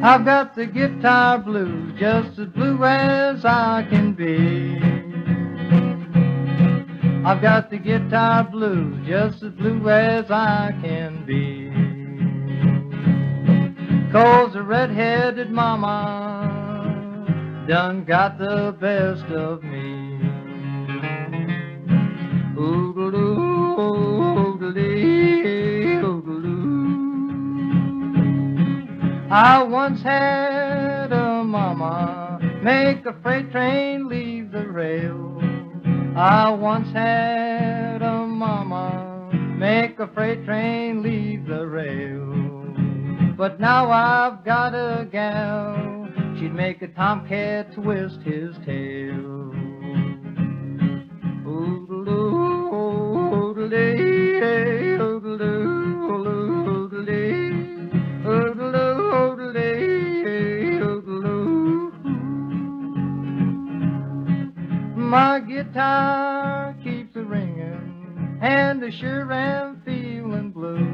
I've got the guitar blues, just as blue as I can be. I've got the guitar blues, just as blue as I can be. 'Cause the red-headed mama done got the best of me. Oodle-doo, oodle-dee, oodle-doo. I once had a mama make a freight train leave the rail. I once had a mama make a freight train leave the rail. But now I've got a gal, she'd make a tomcat twist his tail. Oodle-doo, oodle-dee, oodle-doo, oodle-dee, oodle-doo, oodle-dee, oodle-doo. My guitar keeps a-ringing, and I sure am feeling blue.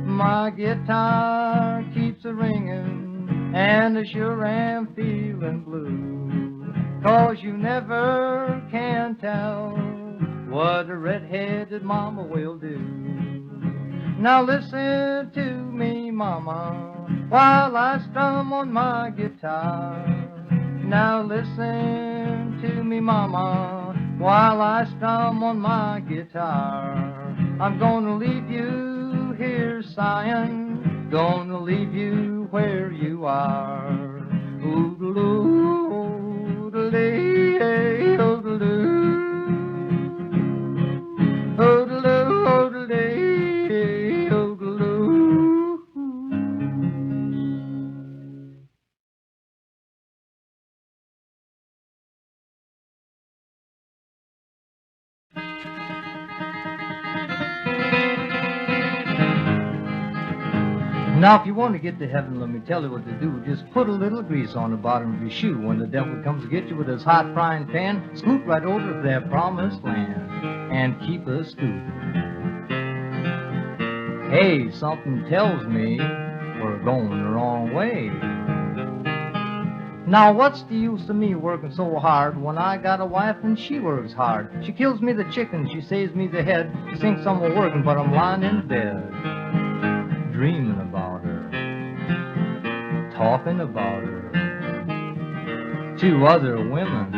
My guitar keeps a-ringing, and I sure am feeling blue. 'Cause you never can tell what a red-headed mama will do. Now listen to me, mama, while I strum on my guitar. Now listen to me, mama, while I strum on my guitar. I'm gonna leave you here sighing, gonna leave you where you are. Oodle-doo, oodle-dee, oodle-doo, oodle-doo, oodle-dee, oodle-doo. Now, if you want to get to heaven, let me tell you what to do. Just put a little grease on the bottom of your shoe. When the devil comes to get you with his hot frying pan, scoot right over to their promised land and keep a scooting. Hey, something tells me we're going the wrong way. Now, what's the use of me working so hard when I got a wife and she works hard? She kills me the chicken, she saves me the head. She thinks I'm working, but I'm lying in bed, dreaming about her, talking about her to other women.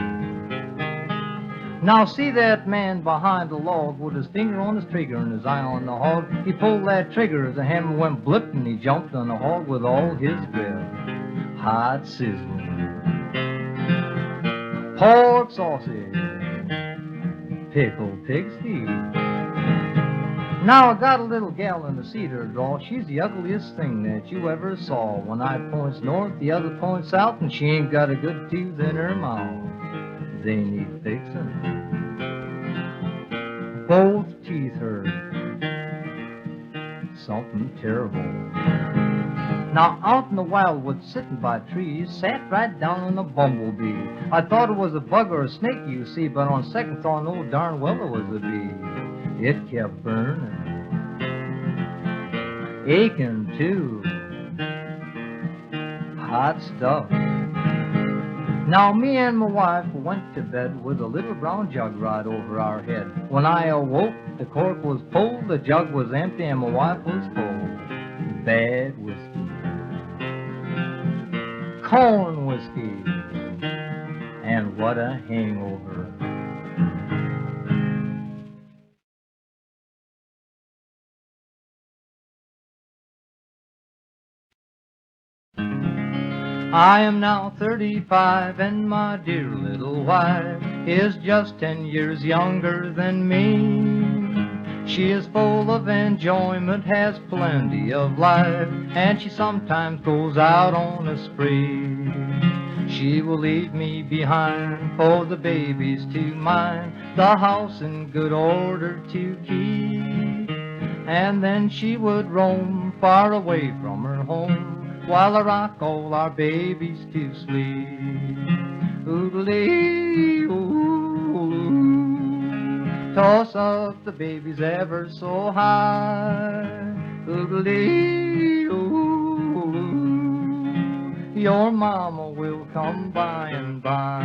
Now see that man behind the log with his finger on his trigger and his eye on the hog. He pulled that trigger as the hammer went blip and he jumped on the hog with all his grip. Hot sizzling, pork sausage, pickled pig's feet. Now I got a little gal in the cedar draw. She's the ugliest thing that you ever saw. One eye points north, the other points south, and she ain't got a good tooth in her mouth. They need fixing. Both teeth hurt. Something terrible. Now out in the wildwood, sitting by trees, sat right down on a bumblebee. I thought it was a bug or a snake, you see, but on second thought, no darn well it was a bee. It kept burning, aching too, hot stuff. Now me and my wife went to bed with a little brown jug right over our head. When I awoke, the cork was pulled, the jug was empty, and my wife was full. Bad whiskey, corn whiskey, and what a hangover. I am now 35 and my dear little wife is just 10 years younger than me. She is full of enjoyment, has plenty of life, and she sometimes goes out on a spree. She will leave me behind for the babies to mind, the house in good order to keep, and then she would roam far away from her home while I rock all our babies to sleep. Oodle-dee, ooh, toss up the babies ever so high. Oodle-dee, ooh, your mama will come by and by.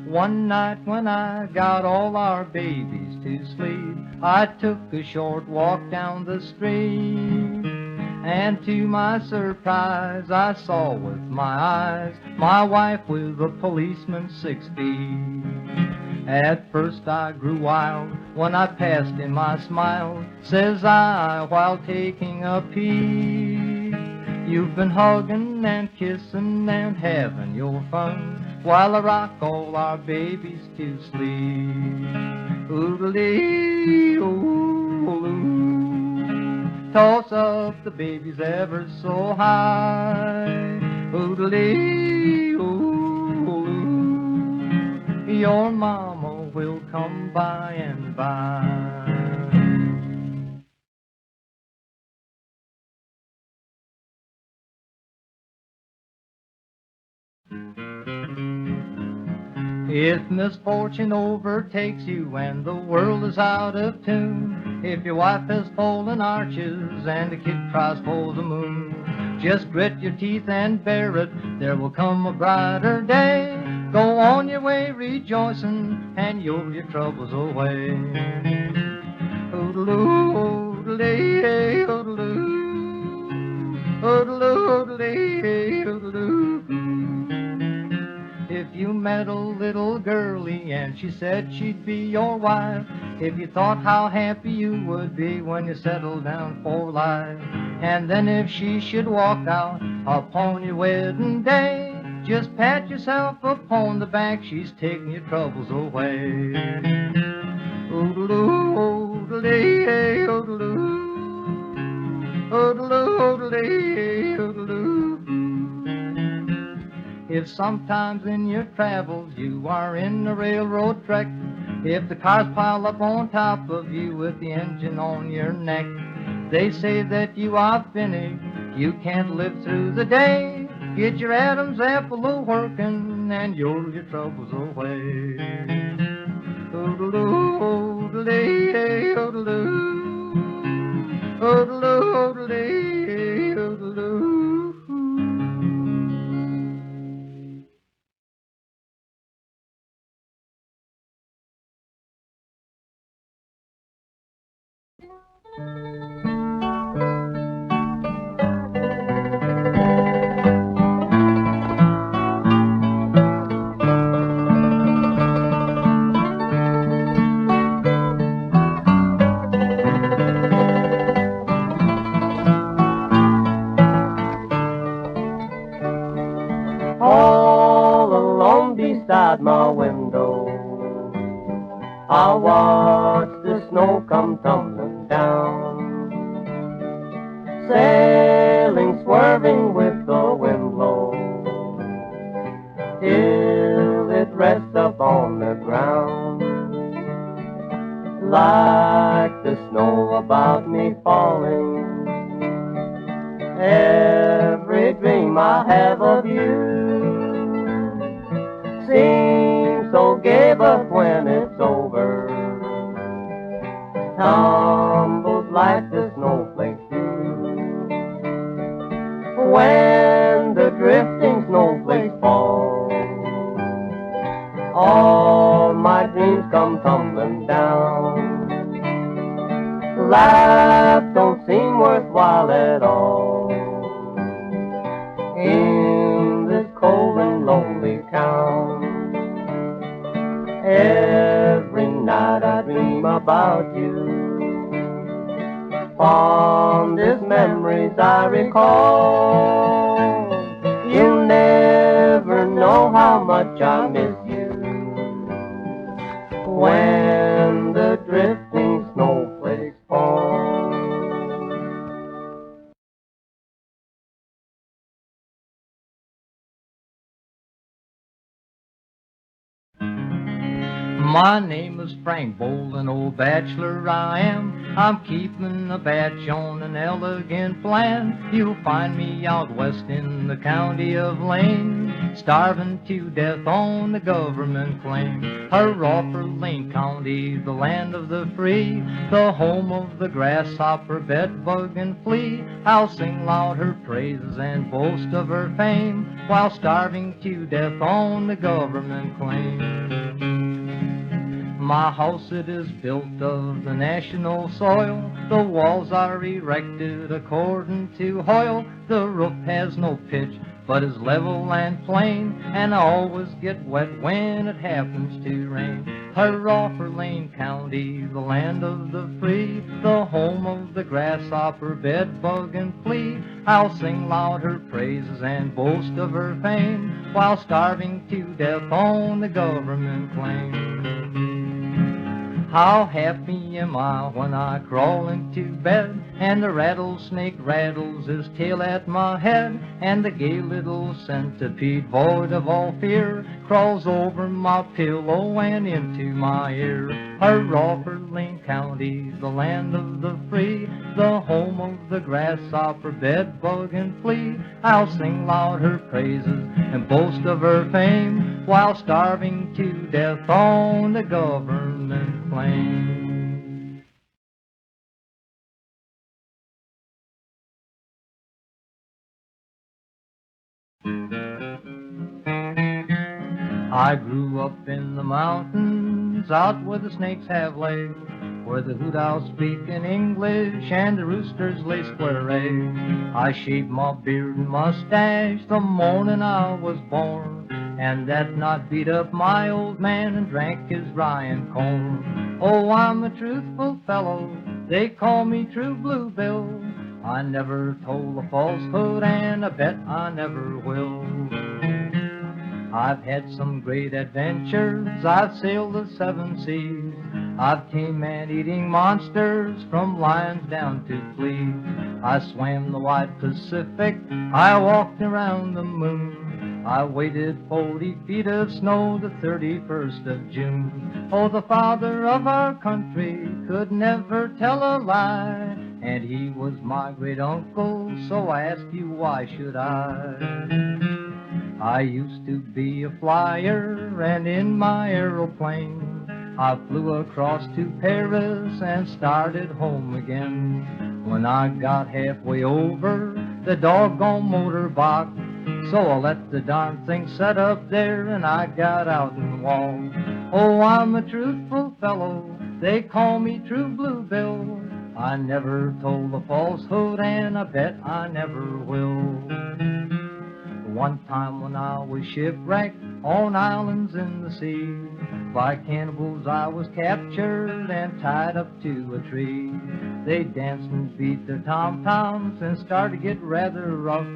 One night when I got all our babies to sleep, I took a short walk down the street, and to my surprise I saw with my eyes my wife with a policeman 6 feet. At first I grew wild when I passed him I smiled, says I while taking a peek, you've been hugging and kissing and having your fun while I rock all our babies to sleep. Oodle-dee, oodle-oo, toss up the babies ever so high. Oodle-dee, oodle-oo, your mama will come by and by. If misfortune overtakes you and the world is out of tune, if your wife has fallen arches and the kid cries for the moon, just grit your teeth and bear it, there will come a brighter day. Go on your way rejoicing and yodel your troubles away. Oodle-oo, oodle-dee, oodle-oo, oodle-oo, oodle-dee, oodle-oo. If you met a little girlie and she said she'd be your wife, if you thought how happy you would be when you settled down for life, and then if she should walk out upon your wedding day, just pat yourself upon the back, she's taking your troubles away. Oodle-oo, oodle-dee, oodle-oo, oodle-oo, oodle-dee, oodle-oo. If sometimes in your travels you are in a railroad trek, if the cars pile up on top of you with the engine on your neck, they say that you are finished, you can't live through the day, get your Adam's apple a-working and yodel your troubles away. Oodle-oo, oodle-dee, oodle-oo, oodle-oo, oodle-dee, oodle-oo. All alone beside my window, I'll watch the snow come tumbling down, sailing, swerving with the wind blow, till it rests upon the ground, like the snow about me falling. Every dream I have of you seems so gay, but when it's over, tumbles like the snowflakes do. When the drifting snowflakes fall, all my dreams come tumbling down. Life don't seem worthwhile at all in this cold and lonely town. Every night I dream about you, fondest memories I recall. You never know how much I miss you when the drifting snowflakes fall. My name is Frank Bolin, old bachelor I am. I'm keeping a batch on an elegant plan. You'll find me out west in the county of Lane. starving to death on the government claim. Hurrah for Lane County, the land of the free, the home of the grasshopper, bedbug, and flea. I'll sing loud her praises and boast of her fame, while starving to death on the government claim. My house, it is built of the national soil. The walls are erected according to Hoyle. The roof has no pitch, but is level and plain, and I always get wet when it happens to rain. Hurrah for Lane County, the land of the free, the home of the grasshopper, bedbug, and flea. I'll sing loud her praises and boast of her fame, while starving to death on the government claim. How happy am I when I crawl into bed, and the rattlesnake rattles his tail at my head, and the gay little centipede, void of all fear, crawls over my pillow and into my ear. Hurrah for Lane County, the land of the free, the home of the grasshopper, bedbug, and flea. I'll sing loud her praises and boast of her fame, while starving to death on the government claim. I grew up in the mountains, out where the snakes have legs, where the hoot owls speak in English and the roosters lay square eggs. I shaved my beard and mustache the morning I was born, and that not beat up my old man and drank his rye and corn. Oh, I'm a truthful fellow, they call me True Blue Bill. I never told a falsehood, and I bet I never will. I've had some great adventures, I've sailed the 7 seas, I've tamed man-eating monsters from lions down to fleas. I swam the wide Pacific, I walked around the moon, I waded 40 feet of snow the 31st of June. Oh, the father of our country could never tell a lie, and he was my great uncle, so I ask you, why should I used to be a flyer, and in my aeroplane I flew across to Paris and started home again. When I got halfway over, the doggone motor balked, so I let the darn thing set up there and I got out and walked. Oh, I'm a truthful fellow, they call me True Blue Bill. I never told a falsehood, and I bet I never will. One time when I was shipwrecked on islands in the sea, by cannibals I was captured and tied up to a tree. They danced and beat their tom-toms and started to get rather rough.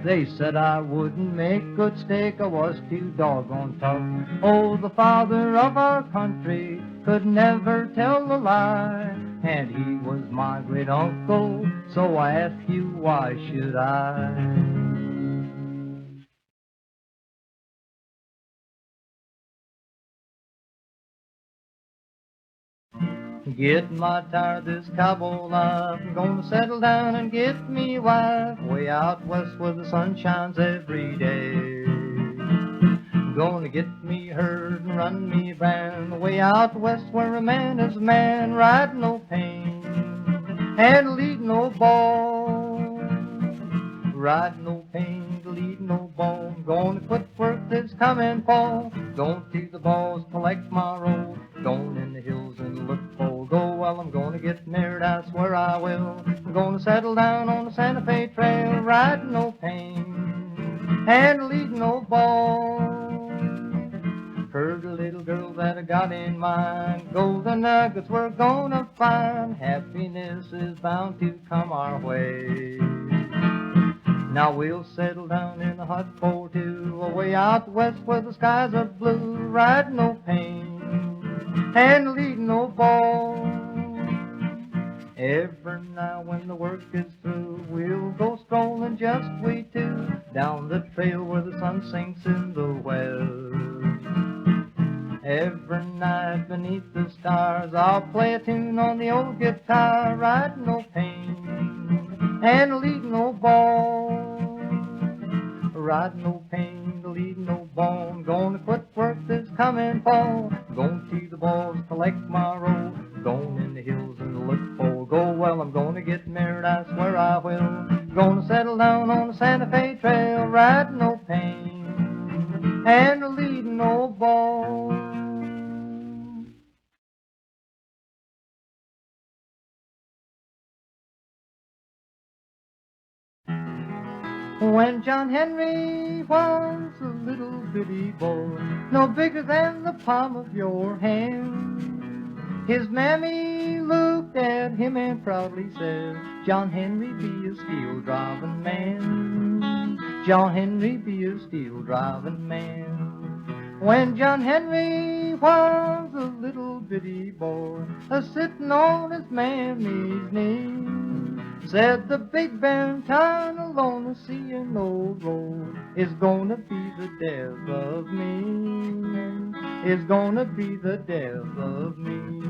They said I wouldn't make good steak, I was too doggone tough. Oh, the father of our country could never tell a lie, and he was my great uncle, so I ask you, why should I? Getting mighty tired of this cowboy life, I'm gonna settle down and get me a wife, way out west where the sun shines every day. I'm gonna get me a herd and run me a brand, way out west where a man is a man, riding no pain and leading no ball, riding no pain, leading no ball. Gonna quit work this coming fall, going to the balls, collect my roll, going in the hills and look for go. Well, I'm gonna get married, I swear I will. I'm gonna settle down on the Santa Fe Trail, riding no pain and leading no ball. Heard a little girl that I got in mind, golden nuggets we're gonna find, happiness is bound to come our way. Now we'll settle down in a hut for two, away out west where the skies are blue, riding no pain and leading no ball. Every night when the work is through, we'll go strolling just we two, down the trail where the sun sinks in the west. Every night beneath the stars, I'll play a tune on the old guitar, riding no pain and leading no ball, riding no pain, Leadin Hobo. I'm gonna quit work this coming fall. Going to the balls, collect my roll. Going in the hills and look for gold. Well, I'm gonna get married, I swear I will. Gonna settle down on the Santa Fe Trail, riding no pain and a Leadin Hobo. When John Henry was a little bitty boy, no bigger than the palm of your hand, his mammy looked at him and proudly said, John Henry, be a steel-driving man. John Henry, be a steel-driving man. When John Henry was a little bitty boy, a-sitting on his mammy's knee, said the Big Bend tunnel on the seeing old road is gonna be the death of me, is gonna be the death of me.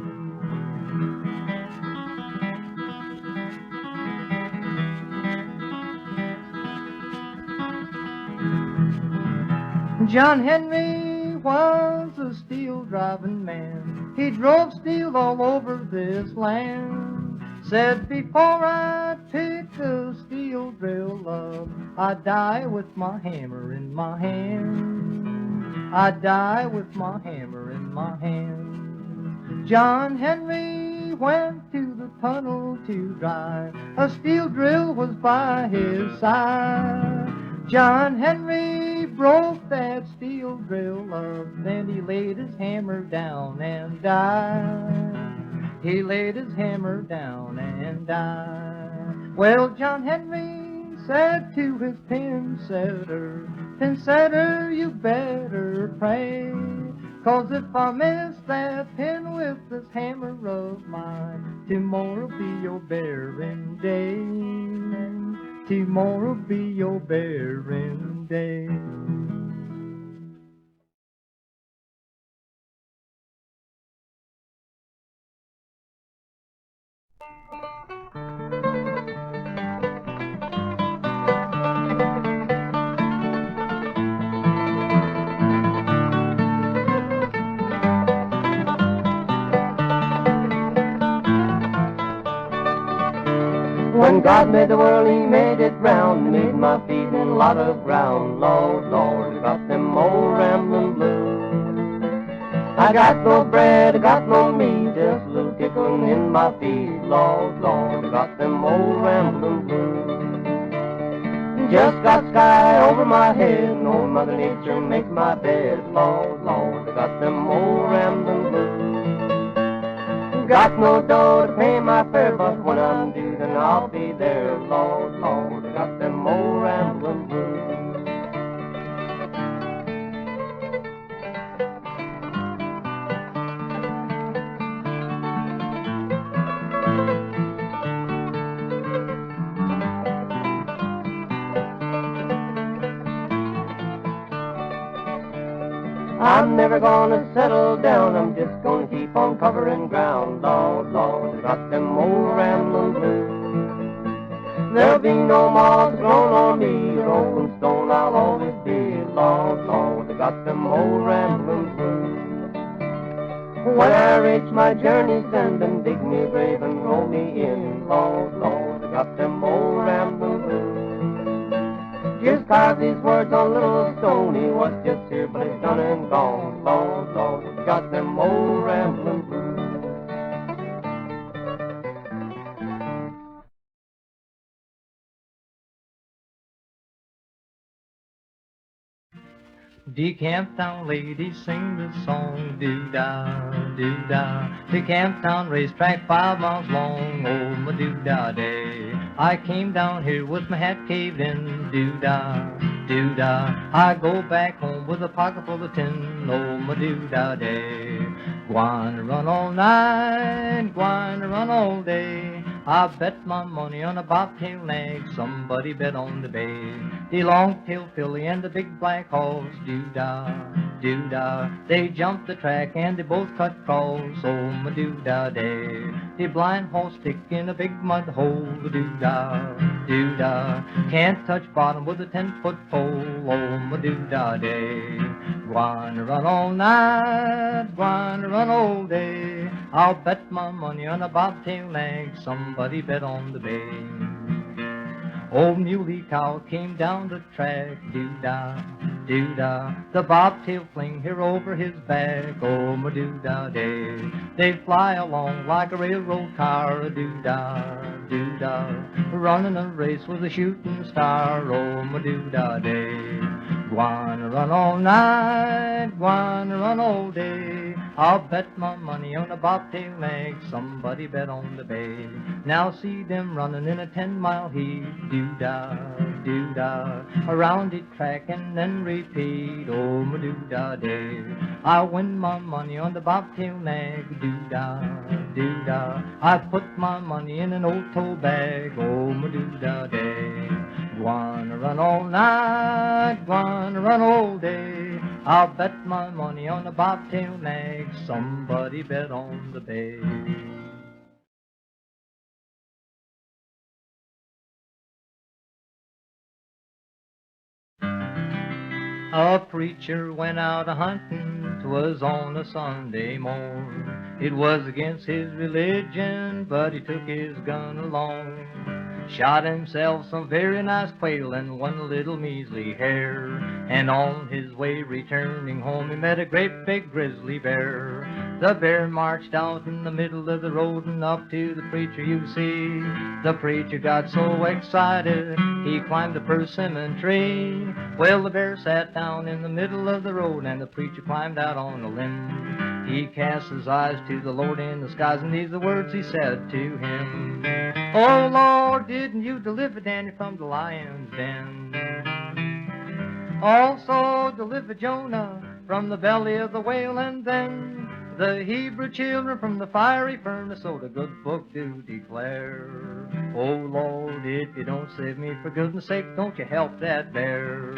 John Henry was a steel-driving man. He drove steel all over this land. Said before I'd pick a steel drill up, I'd die with my hammer in my hand. I'd die with my hammer in my hand. John Henry went to the tunnel to drive. A steel drill was by his side. John Henry broke that steel drill up, then he laid his hammer down and died. He laid his hammer down and died. Well, John Henry said to his pin setter, you better pray, 'cause if I miss that pin with this hammer of mine, tomorrow'll be your burying day. Tomorrow'll be your burying day. When God made the world, He made it round, made my feet in a lot of ground. Lord, Lord, I got them old Ramblin' blues. I got no bread, I got no meat, just a little tickling in my feet. Lord, Lord, I got them old Ramblin' blues. Just got sky over my head, and old Mother Nature makes my bed. Lord, Lord, I got them old Ramblin' blues. Got no dough to pay my fare, but when I'm due, then I'll be there. Lord, Lord, I got them old Ramblin' blues. I'm never gonna settle down, I'm just gonna keep on covering ground. Lord, Lord, I got them old Ramblin' blues. There'll be no moths growing on me, rolling stone I'll always be. Lord, Lord, I got them old Ramblin' blues. When I reach my journey's end, then dig me a grave and roll me in. Lord, Lord, I got them old Ramblin' blues. Just carve these words on a little stone. He was just here, but he's done and gone. Lord, Lord, we got them old Ramblin' blues. The Camptown ladies sing the song, doo-dah, doo-dah. The Camptown racetrack 5 miles long, oh my doo-dah day. I came down here with my hat caved in, doo-dah, doo-dah. I go back home with a pocket full of tin, oh my doo-dah day. Gwine to run all night, gwine to run all day. I bet my money on a bobtail nag, somebody bet on the bay. The long-tailed filly and the big black horse, doo-dah, doo-dah. They jumped the track and they both cut crawls, oh my doo-dah day. The blind horse stick in a big mud hole, doo-dah, doo-dah. Can't touch bottom with a 10-foot pole, oh my doo-dah day. Gonna run all night, gonna run all day. I'll bet my money on a bobtail nag, somebody bet on the bay. Old muley cow came down the track, doo-dah, doo-dah. The bobtail fling her over his back, oh my doo-dah day. They fly along like a railroad car, doo-dah, doo-dah. Running a race with a shooting star, oh my doo-dah day. Gonna run all night, gonna run all day. I'll bet my money on a bobtail nag, somebody bet on the bay. Now see them running in a 10-mile heat, doo-dah, doo-dah. Around the track and then repeat, oh my doo-dah day. I win my money on the bobtail nag, doo-dah, doo-dah. I put my money in an old toll bag, oh my doo-dah day. Gonna run all night, gonna run all day. I'll bet my money on a bobtail nag, somebody bet on the bay. A preacher went out a-huntin', 'twas on a Sunday morn. It was against his religion, but he took his gun along. Shot himself some very nice quail and one little measly hare. And on his way returning home he met a great big grizzly bear. The bear marched out in the middle of the road and up to the preacher, you see. The preacher got so excited he climbed a persimmon tree. Well, the bear sat down in the middle of the road and the preacher climbed out on a limb. He cast his eyes to the Lord in the skies, and these are the words he said to him. Oh Lord, didn't you deliver Daniel from the lion's den? Also deliver Jonah from the belly of the whale, and then the Hebrew children from the fiery furnace, so the good book do declare. Oh Lord, if you don't save me, for goodness sake, don't you help that bear.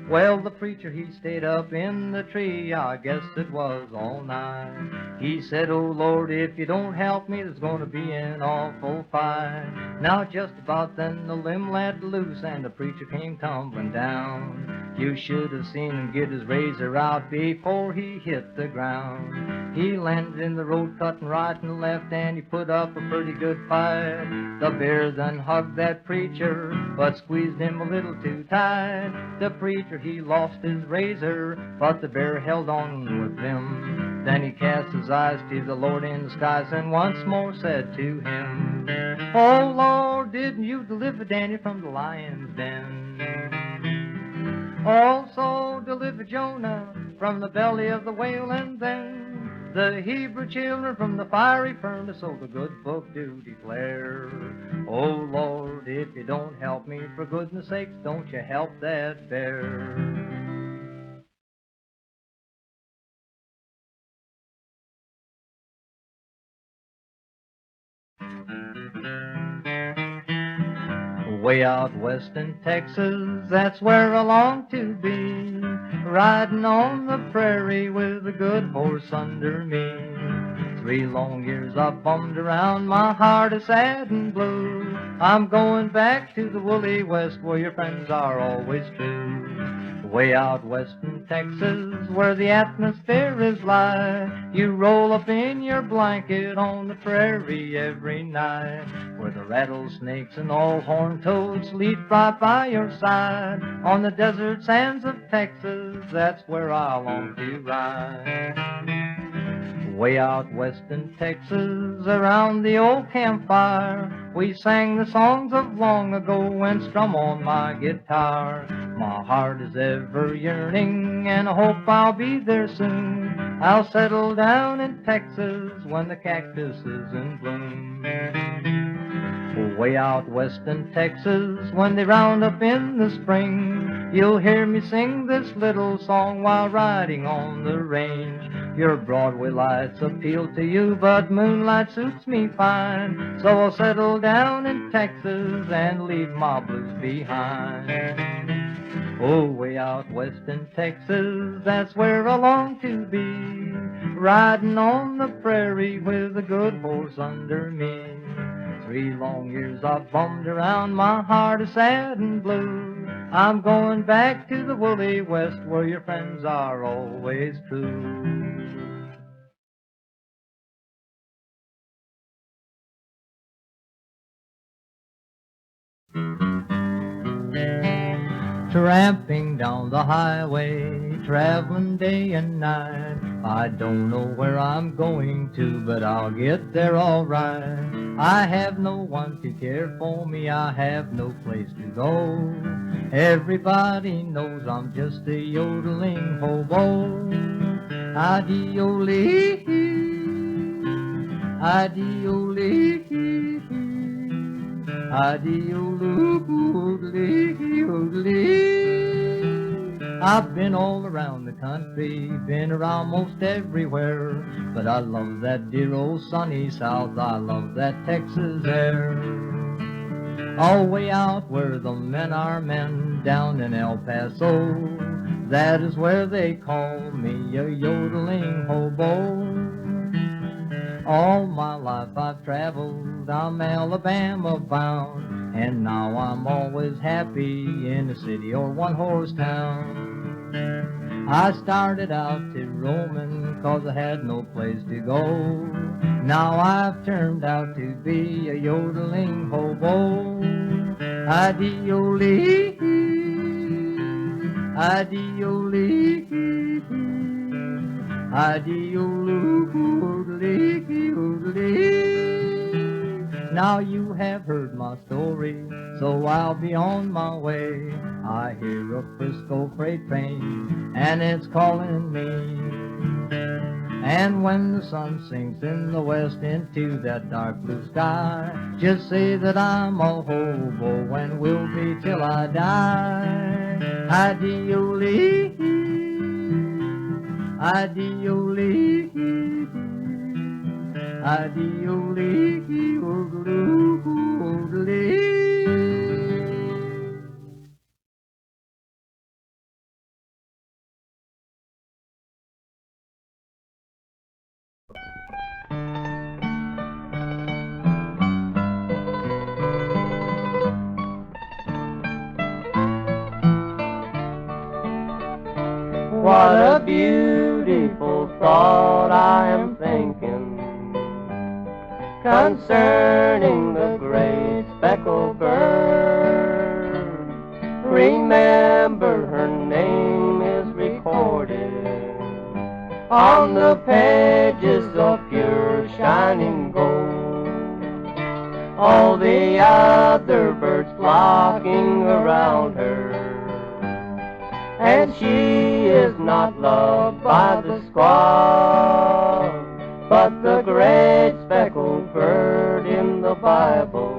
Well, the preacher, he stayed up in the tree, I guess it was all night. He said, oh Lord, if you don't help me, there's going to be an awful fight. Now just about then the limb let loose and the preacher came tumbling down. You should have seen him get his razor out before he hit the ground. He landed in the road cutting right and left, and he put up a pretty good fight. The bear then hugged that preacher, but squeezed him a little too tight. The preacher, he lost his razor, but the bear held on with him. Then he cast his eyes to the Lord in the skies and once more said to him, oh Lord, didn't you deliver Daniel from the lion's den? Also deliver Jonah from the belly of the whale, and then the Hebrew children from the fiery furnace, so the good book do declare. Oh Lord, if you don't help me, for goodness sakes, don't you help that bear. Way out west in Texas, that's where I long to be, riding on the prairie with a good horse under me. 3 long years I've bummed around, my heart is sad and blue. I'm going back to the woolly west where your friends are always true. Way out west in Texas, where the atmosphere is light, you roll up in your blanket on the prairie every night, where the rattlesnakes and all horned toads leap right by your side. On the desert sands of Texas, that's where I long to ride. Way out west in Texas, around the old campfire, we sang the songs of long ago and strum on my guitar. My heart is ever yearning, and I hope I'll be there soon. I'll settle down in Texas when the cactus is in bloom. Way out west in Texas, when they round up in the spring, You'll hear me sing this little song while riding on the range. Your Broadway lights appeal to you, but moonlight suits me fine. So I'll settle down in Texas and leave my blues behind. Oh, way out west in Texas, that's where I long to be, riding on the prairie with a good horse under me. 3 long years I've bummed around, my heart is sad and blue. I'm going back to the woolly west where your friends are always true. Tramping down the highway, traveling day and night. I don't know where I'm going to, but I'll get there all right. I have no one to care for me, I have no place to go. Everybody knows I'm just a yodeling hobo. Adi-o-lee, adi-o-lee, adi-o-loo-lee. I've been all around the country, been around most everywhere, but I love that dear old sunny South, I love that Texas air. All way out where the men are men, down in El Paso, that is where they call me a yodeling hobo. All my life I've traveled, I'm Alabama bound, and now I'm always happy in a city or one-horse town. I started out to roaming 'cause I had no place to go. Now I've turned out to be a yodeling hobo. Adi-o-lee, adi-o-lee, adi-o-loo-lee. Now you have heard my story, so I'll be on my way. I hear a Frisco freight train, and it's calling me. And when the sun sinks in the west into that dark blue sky, just say that I'm a hobo and will be till I die. Adi-o-lee, adi-o-lee, adi-o-lee, oodle-oo-oodle-ee. What a beautiful thought I am thinking concerning the great speckled bird. Remember, her name is recorded on the pages of pure shining gold. All the other birds flocking around her, and she is not loved by the squad, but the great speckled bird in the Bible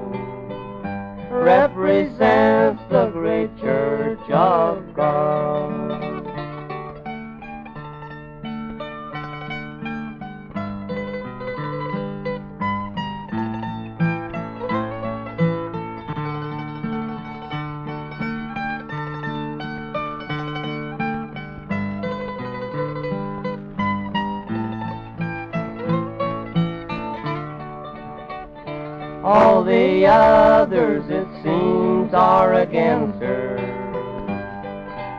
represents the great church of God. All the others, it seems, are against her.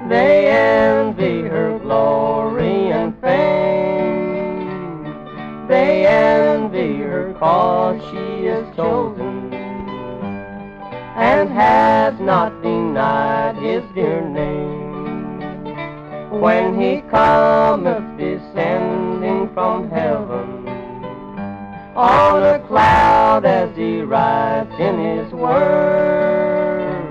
They envy her glory and fame. They envy her 'cause she is chosen and has not denied his dear name. When he cometh descending from heaven on a cloud as he rides in his word,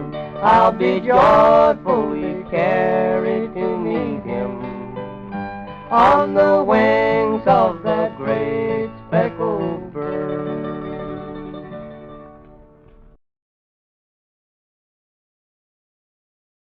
I'll be joyfully carried to meet him on the wind